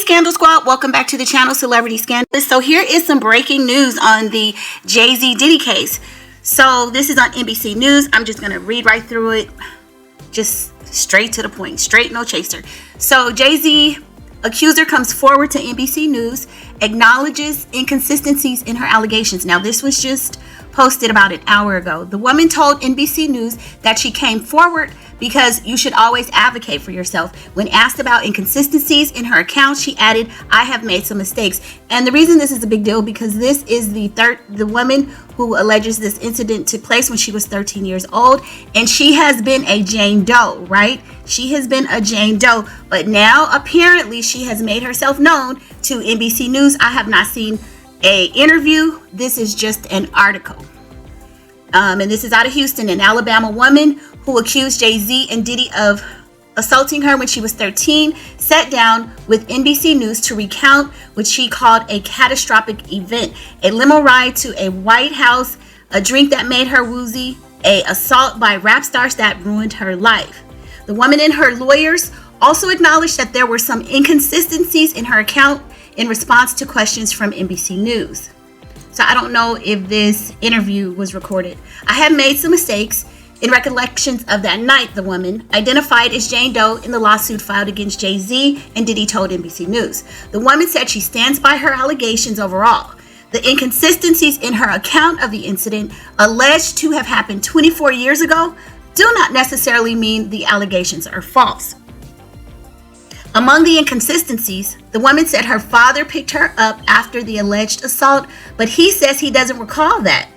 Scandal Squad, welcome back to the channel, Celebrity Scandalous. So here is some breaking news on the Jay-Z Diddy case. So this is on NBC News. I'm just going to read right through it. Just straight to the point. Straight, no chaser. So Jay-Z Accuser comes forward to NBC News, acknowledges inconsistencies in her allegations. Now this was just posted about an hour ago. The woman told NBC News that she came forward because you should always advocate for yourself. When asked about inconsistencies in her account, she added, "I have made some mistakes." And the reason this is a big deal because this is the woman who alleges this incident took place when she was 13 years old, and she has been a Jane Doe, right? She has been a Jane Doe, but now apparently she has made herself known to NBC News. I have not seen an interview. This is just an article. And this is out of Houston. An Alabama woman who accused Jay-Z and Diddy of assaulting her when she was 13 sat down with NBC News to recount what she called a catastrophic event: a limo ride to a White House, a drink that made her woozy, a assault by rap stars that ruined her life. The woman and her lawyers also acknowledged that there were some inconsistencies in her account in response to questions from NBC News. So I don't know if this interview was recorded. "I have made some mistakes in recollections of that night," the woman, identified as Jane Doe in the lawsuit filed against Jay-Z and Diddy, told NBC News. The woman said she stands by her allegations overall. The inconsistencies in her account of the incident, alleged to have happened 24 years ago, do not necessarily mean the allegations are false. Among the inconsistencies, the woman said her father picked her up after the alleged assault, but he says he doesn't recall that.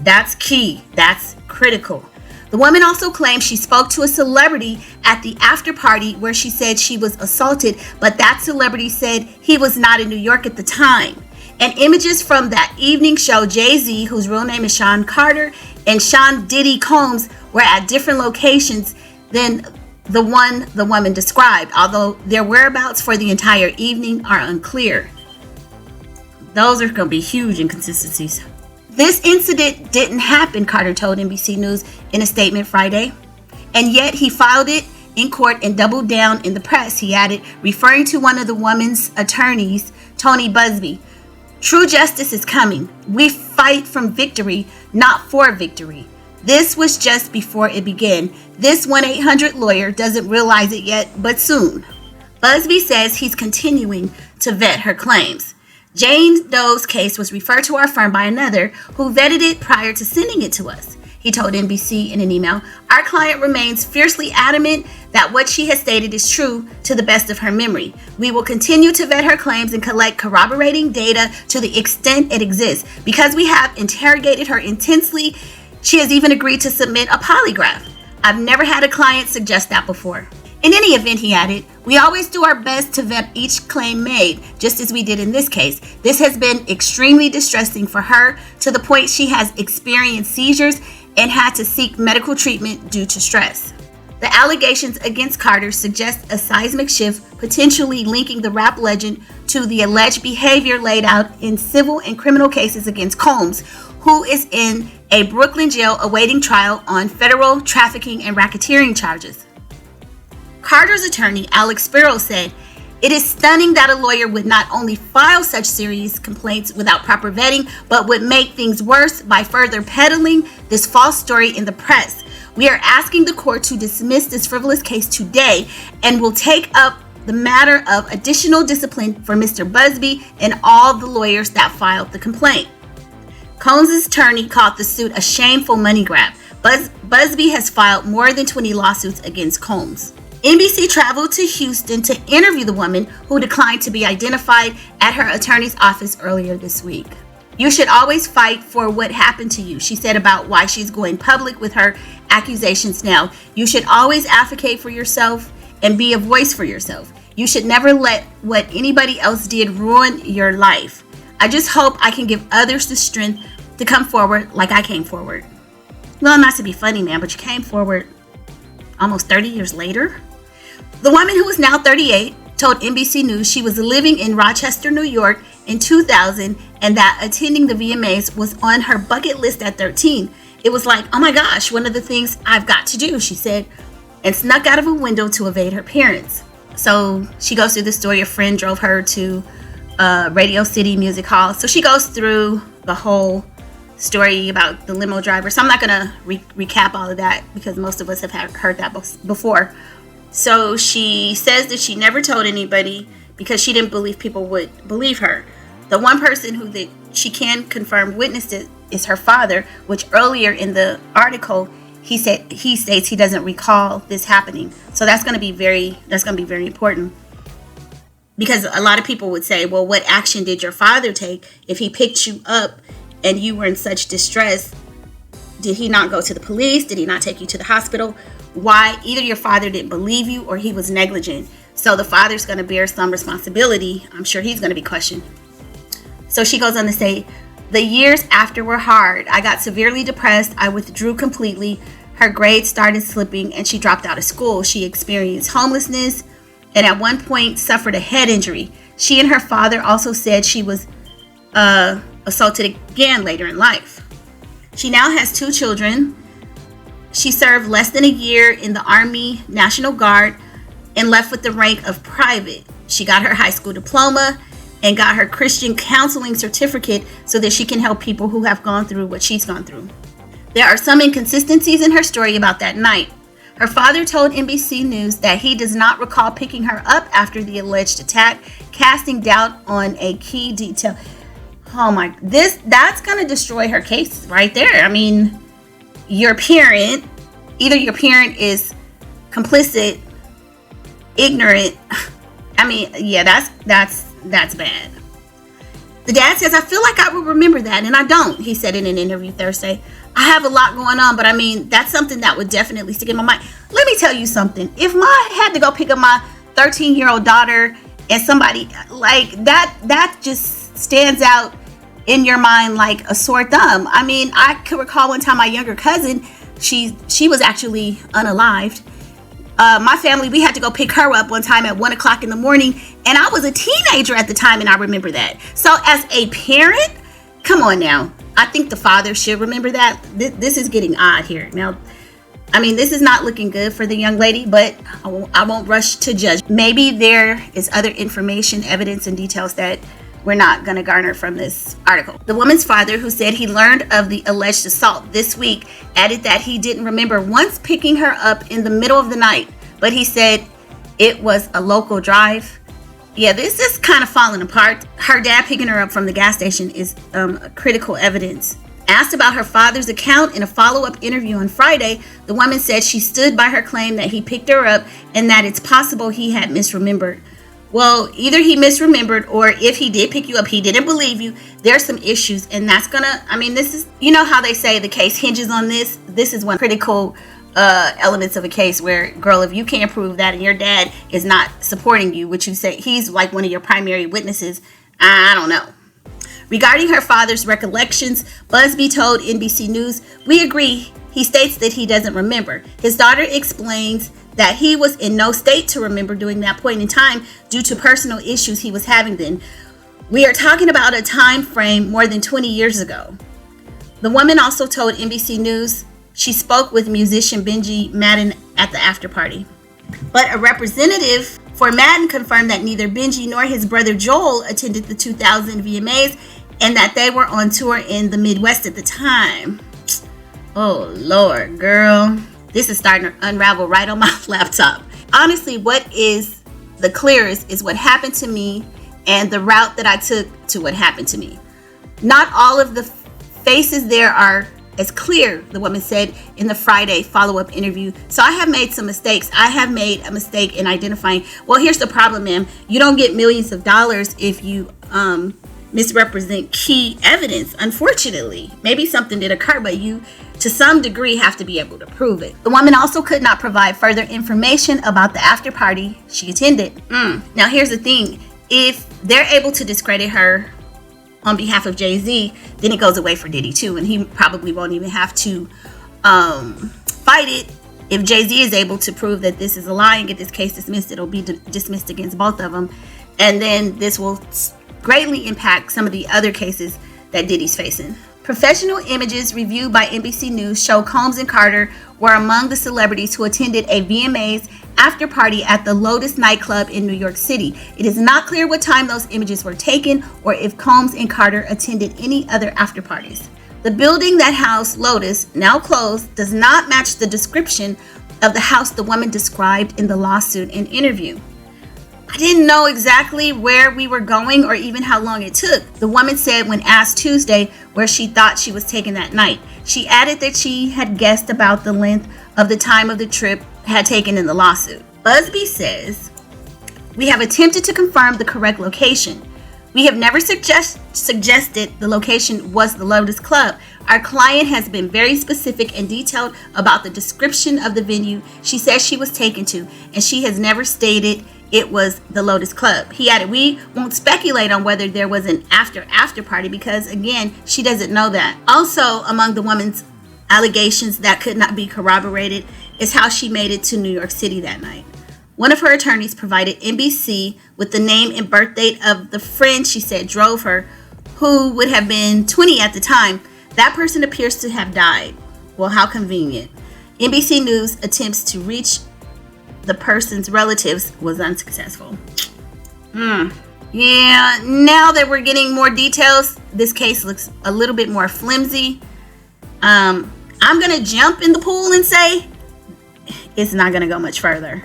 That's key. That's critical. The woman also claimed she spoke to a celebrity at the after party where she said she was assaulted, but that celebrity said he was not in New York at the time. And images from that evening show Jay-Z, whose real name is Sean Carter, and Sean Diddy Combs were at different locations than the one the woman described, although their whereabouts for the entire evening are unclear. Those are going to be huge inconsistencies. "This incident didn't happen," Carter told NBC News in a statement Friday, "and yet he filed it in court and doubled down in the press," he added, referring to one of the woman's attorneys, Tony Busby. "True justice is coming. We fight from victory, not for victory. This was just before it began. This 1-800 lawyer doesn't realize it yet, but soon." Busby says he's continuing to vet her claims. Jane Doe's case was referred to our firm by another who vetted it prior to sending it to us. He told NBC in an email, "Our client remains fiercely adamant that what she has stated is true to the best of her memory. We will continue to vet her claims and collect corroborating data to the extent it exists. Because we have interrogated her intensely, she has even agreed to submit a polygraph. I've never had a client suggest that before." In any event, he added, "We always do our best to vet each claim made, just as we did in this case. This has been extremely distressing for her to the point she has experienced seizures and had to seek medical treatment due to stress." The allegations against Carter suggest a seismic shift, potentially linking the rap legend to the alleged behavior laid out in civil and criminal cases against Combs, who is in a Brooklyn jail awaiting trial on federal trafficking and racketeering charges. Carter's attorney, Alex Spiro, said, "It is stunning that a lawyer would not only file such serious complaints without proper vetting, but would make things worse by further peddling this false story in the press. We are asking the court to dismiss this frivolous case today and will take up the matter of additional discipline for Mr. Busby and all the lawyers that filed the complaint." Combs' attorney called the suit a shameful money grab. Busby has filed more than 20 lawsuits against Combs. NBC traveled to Houston to interview the woman who declined to be identified at her attorney's office earlier this week. "You should always fight for what happened to you," she said about why she's going public with her accusations now. "You should always advocate for yourself and be a voice for yourself. You should never let what anybody else did ruin your life. I just hope I can give others the strength to come forward like I came forward." Well, not to be funny, man, but you came forward almost 30 years later. The woman, who is now 38, told NBC News she was living in Rochester, New York in 2000 and that attending the VMAs was on her bucket list at 13. "It was like, oh my gosh, one of the things I've got to do," she said, and snuck out of a window to evade her parents. So she goes through the story. A friend drove her to Radio City Music Hall. So she goes through the whole story about the limo driver. So I'm not going to recap all of that because most of us have heard that before. So she says that she never told anybody because she didn't believe people would believe her. The one person who she can confirm witnessed it is her father, which earlier in the article he states he doesn't recall this happening. So that's going to be very important, because a lot of people would say, well, what action did your father take if he picked you up and you were in such distress? Did he not go to the police? Did he not take you to the hospital? Why? Either your father didn't believe you or he was negligent. So the father's going to bear some responsibility. I'm sure he's going to be questioned. So she goes on to say, the years after were hard. I got severely depressed. I withdrew completely. Her grades started slipping and she dropped out of school. She experienced homelessness and at one point suffered a head injury. She and her father also said she was assaulted again later in life. She now has 2 children. She served less than a year in the Army National Guard and left with the rank of private. She got her high school diploma and got her Christian counseling certificate so that she can help people who have gone through what she's gone through. There are some inconsistencies in her story about that night. Her father told NBC News that he does not recall picking her up after the alleged attack, casting doubt on a key detail. Oh my, that's going to destroy her case right there. I mean, your parent, either your parent is complicit, ignorant. I mean, yeah, that's bad. The dad says, I feel like I will remember that, and I don't, he said in an interview Thursday. I have a lot going on, but I mean, that's something that would definitely stick in my mind. Let me tell you something. If I had to go pick up my 13-year-old daughter and somebody like that just stands out in your mind like a sore thumb. I mean, I could recall one time my younger cousin, she was actually unalived. My family, we had to go pick her up one time at 1 o'clock in the morning, and I was a teenager at the time, and I remember that. So as a parent, come on now. I think the father should remember that. This is getting odd here. Now, I mean, this is not looking good for the young lady, but I won't rush to judge. Maybe there is other information, evidence, and details that we're not going to garner from this article. The woman's father, who said he learned of the alleged assault this week, added that he didn't remember once picking her up in the middle of the night, but he said it was a local drive. Yeah, this is kind of falling apart. Her dad picking her up from the gas station is critical evidence. Asked about her father's account in a follow-up interview on Friday, the woman said she stood by her claim that he picked her up and that it's possible he had misremembered. Well, either he misremembered, or if he did pick you up, he didn't believe you. There's some issues, and that's gonna, I mean, this is, you know how they say the case hinges on this? This is one critical elements of a case where, girl, if you can't prove that and your dad is not supporting you, which you say he's like one of your primary witnesses, I don't know. Regarding her father's recollections, Busby told NBC News, we agree. He states that he doesn't remember. His daughter explains that he was in no state to remember during that point in time due to personal issues he was having then. We are talking about a time frame more than 20 years ago. The woman also told NBC News she spoke with musician Benji Madden at the after party. But a representative for Madden confirmed that neither Benji nor his brother Joel attended the 2000 VMAs and that they were on tour in the Midwest at the time. Oh, Lord, girl. This is starting to unravel right on my laptop. Honestly, what is the clearest is what happened to me and the route that I took to what happened to me. Not all of the faces there are as clear, the woman said in the Friday follow-up interview. So I have made some mistakes. I have made a mistake in identifying. Well, here's the problem, ma'am. You don't get millions of dollars if you misrepresent key evidence, unfortunately. Maybe something did occur, but you, to some degree, have to be able to prove it. The woman also could not provide further information about the after party she attended. Now, here's the thing. If they're able to discredit her on behalf of Jay-Z, then it goes away for Diddy too, and he probably won't even have to fight it. If Jay-Z is able to prove that this is a lie and get this case dismissed, it'll be dismissed against both of them, and then this will greatly impact some of the other cases that Diddy's facing. Professional images reviewed by NBC News show Combs and Carter were among the celebrities who attended a VMAs after party at the Lotus nightclub in New York City. It is not clear what time those images were taken or if Combs and Carter attended any other after parties. The building that housed Lotus, now closed, does not match the description of the house the woman described in the lawsuit and interview. I didn't know exactly where we were going or even how long it took, the woman said when asked Tuesday where she thought she was taken that night. She added that she had guessed about the length of the time of the trip had taken in the lawsuit. Busby says, "We have attempted to confirm the correct location. We have never suggested the location was the Lotus Club. Our client has been very specific and detailed about the description of the venue she says she was taken to, and she has never stated it was the Lotus Club." He added, "We won't speculate on whether there was an after party because, again, she doesn't know that." Also, among the woman's allegations that could not be corroborated is how she made it to New York City that night. One of her attorneys provided NBC with the name and birth date of the friend she said drove her, who would have been 20 at the time. That person appears to have died. Well, how convenient. NBC News attempts to reach the person's relatives was unsuccessful. Yeah, now that we're getting more details, this case looks a little bit more flimsy. I'm gonna jump in the pool and say it's not gonna go much further.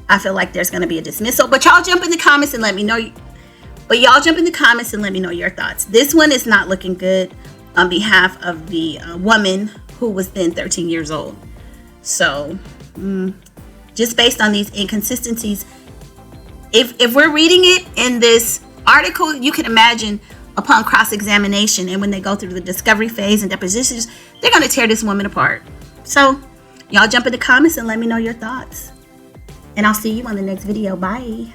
I feel like there's gonna be a dismissal, but y'all jump in the comments and let me know. Your thoughts. This one is not looking good on behalf of the woman who was then 13 years old. So, just based on these inconsistencies, if we're reading it in this article, you can imagine upon cross-examination and when they go through the discovery phase and depositions, they're going to tear this woman apart. So, y'all jump in the comments and let me know your thoughts. And I'll see you on the next video. Bye.